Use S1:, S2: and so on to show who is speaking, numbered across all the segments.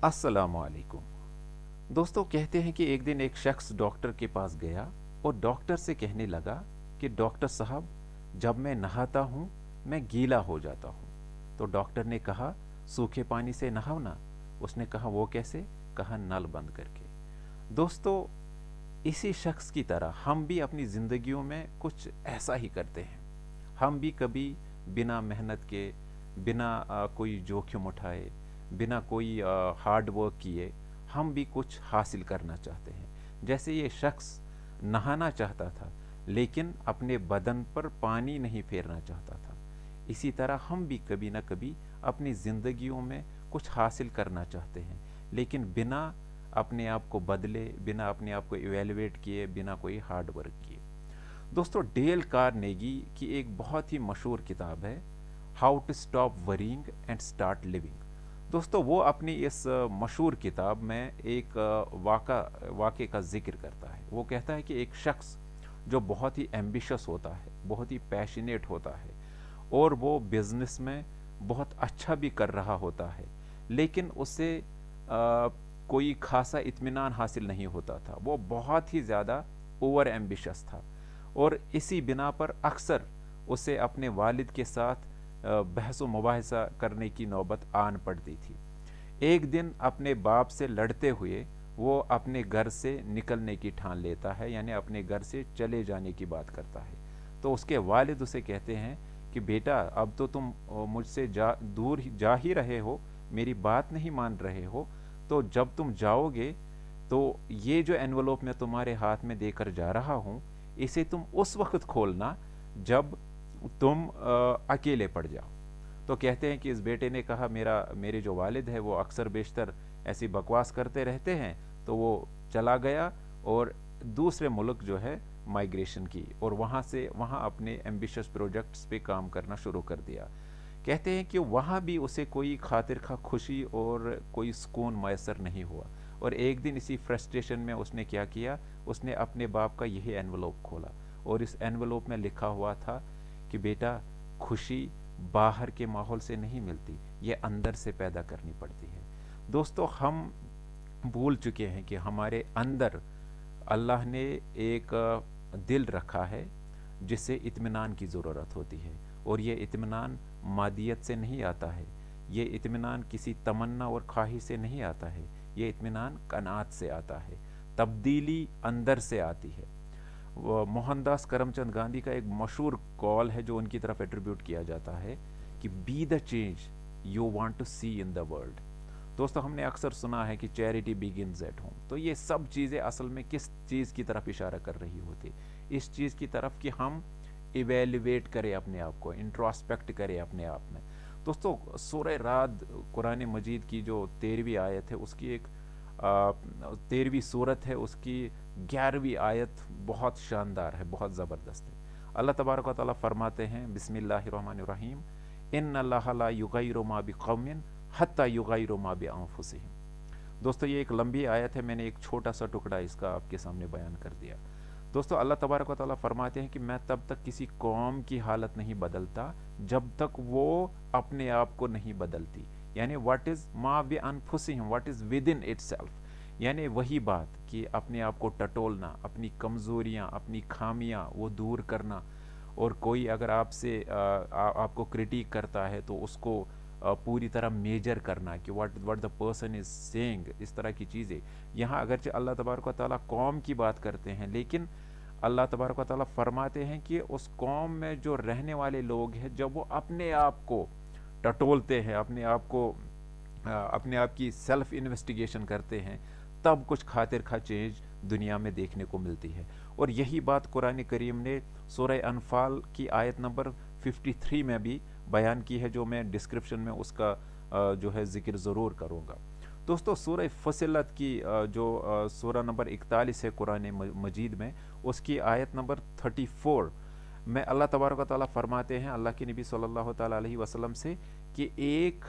S1: अस्सलाम वालेकुम। दोस्तों, कहते हैं कि एक दिन एक शख्स डॉक्टर के पास गया और डॉक्टर से कहने लगा कि डॉक्टर साहब, जब मैं नहाता हूँ मैं गीला हो जाता हूँ। तो डॉक्टर ने कहा, सूखे पानी से नहाओ ना। उसने कहा, वो कैसे? कहा, नल बंद करके। दोस्तों, इसी शख्स की तरह हम भी अपनी ज़िंदगियों में कुछ ऐसा ही करते हैं। हम भी कभी बिना मेहनत के, बिना कोई जोखिम उठाए, बिना कोई हार्ड वर्क किए हम भी कुछ हासिल करना चाहते हैं। जैसे ये शख्स नहाना चाहता था लेकिन अपने बदन पर पानी नहीं फेरना चाहता था, इसी तरह हम भी कभी ना कभी अपनी ज़िंदगियों में कुछ हासिल करना चाहते हैं, लेकिन बिना अपने आप को बदले, बिना अपने आप को इवेलुएट किए, बिना कोई हार्ड वर्क किए। दोस्तों, डेल कार्नेगी की एक बहुत ही मशहूर किताब है, how to stop worrying and start living. दोस्तों, वो अपनी इस मशहूर किताब में एक वाक़े का जिक्र करता है। वो कहता है कि एक शख्स जो बहुत ही एम्बिशस होता है, बहुत ही पैशनेट होता है और वो बिज़नेस में बहुत अच्छा भी कर रहा होता है, लेकिन उसे कोई खासा इत्मीनान हासिल नहीं होता था। वो बहुत ही ज़्यादा ओवर एम्बिशस था और इसी बिना पर अक्सर उसे अपने वालिद के साथ बहस व मुबाहिसा करने की नौबत आन पड़ती थी। एक दिन अपने बाप से लड़ते हुए वो अपने घर से निकलने की ठान लेता है, यानी अपने घर से चले जाने की बात करता है। तो उसके वालिद उसे कहते हैं कि बेटा, अब तो तुम मुझसे दूर जा ही रहे हो, मेरी बात नहीं मान रहे हो, तो जब तुम जाओगे तो ये जो एनवलप मैं तुम्हारे हाथ में देकर जा रहा हूँ, इसे तुम उस वक्त खोलना जब तुम अकेले पड़ जाओ। तो कहते हैं कि इस बेटे ने कहा, मेरे जो वालिद है वो अक्सर बेशतर ऐसी बकवास करते रहते हैं। तो वो चला गया और दूसरे मुल्क जो है माइग्रेशन की, और वहाँ से वहाँ अपने एम्बिशियस प्रोजेक्ट्स पे काम करना शुरू कर दिया। कहते हैं कि वहाँ भी उसे कोई खातिर खा खुशी और कोई सुकून मैसर नहीं हुआ, और एक दिन इसी फ्रस्ट्रेशन में उसने क्या किया, उसने अपने बाप का यही एनवलप खोला और इस एनवलप में लिखा हुआ था कि बेटा, खुशी बाहर के माहौल से नहीं मिलती, ये अंदर से पैदा करनी पड़ती है। दोस्तों, हम भूल चुके हैं कि हमारे अंदर अल्लाह ने एक दिल रखा है जिसे इत्मीनान की ज़रूरत होती है, और ये इत्मीनान मादियत से नहीं आता है, ये इत्मीनान किसी तमन्ना और ख्वाहिश से नहीं आता है, ये इत्मीनान कनात से आता है, तब्दीली अंदर से आती है। मोहनदास करमचंद गांधी का एक मशहूर कॉल है जो उनकी तरफ एट्रीब्यूट किया जाता है कि be the change you want to see in the world. दोस्तों, हमने अक्सर सुना है कि चैरिटी बिगिंस एट होम। तो ये सब चीज़ें असल में किस चीज़ की तरफ इशारा कर रही होती? इस चीज़ की तरफ कि हम इवेल्युएट करें अपने आप को, इंट्रोस्पेक्ट करें अपने आप में। दोस्तों, सूरह राद कुरान मजीद की जो 13वीं आयत है, उसकी एक 13वीं सूरत है, उसकी 11वीं आयत बहुत शानदार है, बहुत ज़बरदस्त है। अल्लाह तबारक व तआला फरमाते हैं, बिस्मिल्लाहिर्रहमानिर्रहीम, इन्नल्लाह ला युगय्यिरु मा बिक़ौमिन हत्ता युगय्यिरु मा बिअन्फुसिहिम। दोस्तों, ये एक लंबी आयत है, मैंने एक छोटा सा टुकड़ा इसका आपके सामने बयान कर दिया। दोस्तों, अल्लाह तबारक व तआला फरमाते हैं कि मैं तब तक किसी कौम की हालत नहीं बदलता जब तक वो अपने आप को नहीं बदलती, यानी व्हाट इज़ मा बि अनफुसिहिम, what is within itself, यानी वही बात कि अपने आप को टटोलना, अपनी कमज़ोरियाँ, अपनी खामियाँ वो दूर करना, और कोई अगर आपसे आपको क्रिटिक करता है तो उसको पूरी तरह मेजर करना कि what the person is saying, इस तरह की चीज़ें। यहाँ अगरचे अल्लाह तबारक व तआला कौम की बात करते हैं, लेकिन अल्लाह तबारक व तआला फरमाते हैं कि उस कौम में जो रहने वाले लोग हैं, जब वो अपने आप को टटोलते हैं, अपने आप की सेल्फ इन्वेस्टिगेशन करते हैं, तब कुछ खातिर खा चेंज दुनिया में देखने को मिलती है। और यही बात कुरान करीम ने सूरह अनफाल की आयत नंबर 53 में भी बयान की है, जो मैं डिस्क्रिप्शन में उसका जो है ज़िक्र ज़रूर करूँगा। दोस्तों, सूरह फसिलत की जो सूरह नंबर 41 है कुरान मजीद में, उसकी आयत नंबर 34 में अल्लाह तबारक व तआला फरमाते हैं अल्लाह के नबी सल्लल्लाहु ताला अलैहि वसल्लम से कि एक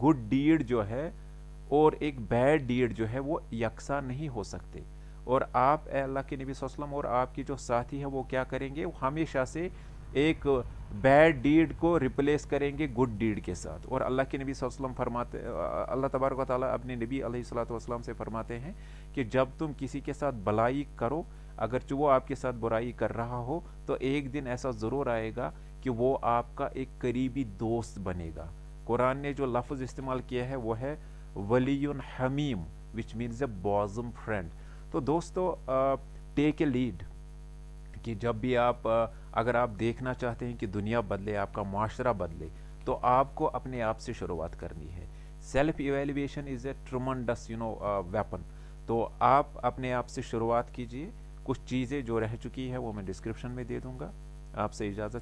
S1: गुड डीड जो है और एक बैड डीड जो है वो यकसा नहीं हो सकते, और आप अल्लाह के नबी सल्लल्लाहु अलैहि वसल्लम और आपकी जो साथी है वो क्या करेंगे, वो हमेशा से एक बैड डीड को रिप्लेस करेंगे गुड डीड के साथ। और अल्लाह के नबी सल्लल्लाहु अलैहि वसल्लम फरमाते, अल्लाह तबारक व तआला अपने नबी अलैहिस्सलातु वस्सलाम से फरमाते हैं कि जब तुम किसी के साथ भलाई करो, अगर वो आपके साथ बुराई कर रहा हो, तो एक दिन ऐसा ज़रूर आएगा कि वो आपका एक करीबी दोस्त बनेगा। कुरान ने जो लफ्ज़ इस्तेमाल किया है वो है वलीयुन Hamim, which means A बॉज़म friend. तो दोस्तों, टेक ए लीड कि जब भी आप अगर आप देखना चाहते हैं कि दुनिया बदले, आपका माशरा बदले, तो आपको अपने आप से शुरुआत करनी है। Self evaluation is a tremendous weapon. तो आप अपने आप से शुरुआत कीजिए। कुछ चीज़ें जो रह चुकी है वो मैं डिस्क्रिप्शन में दे दूंगा। आपसे इजाज़त।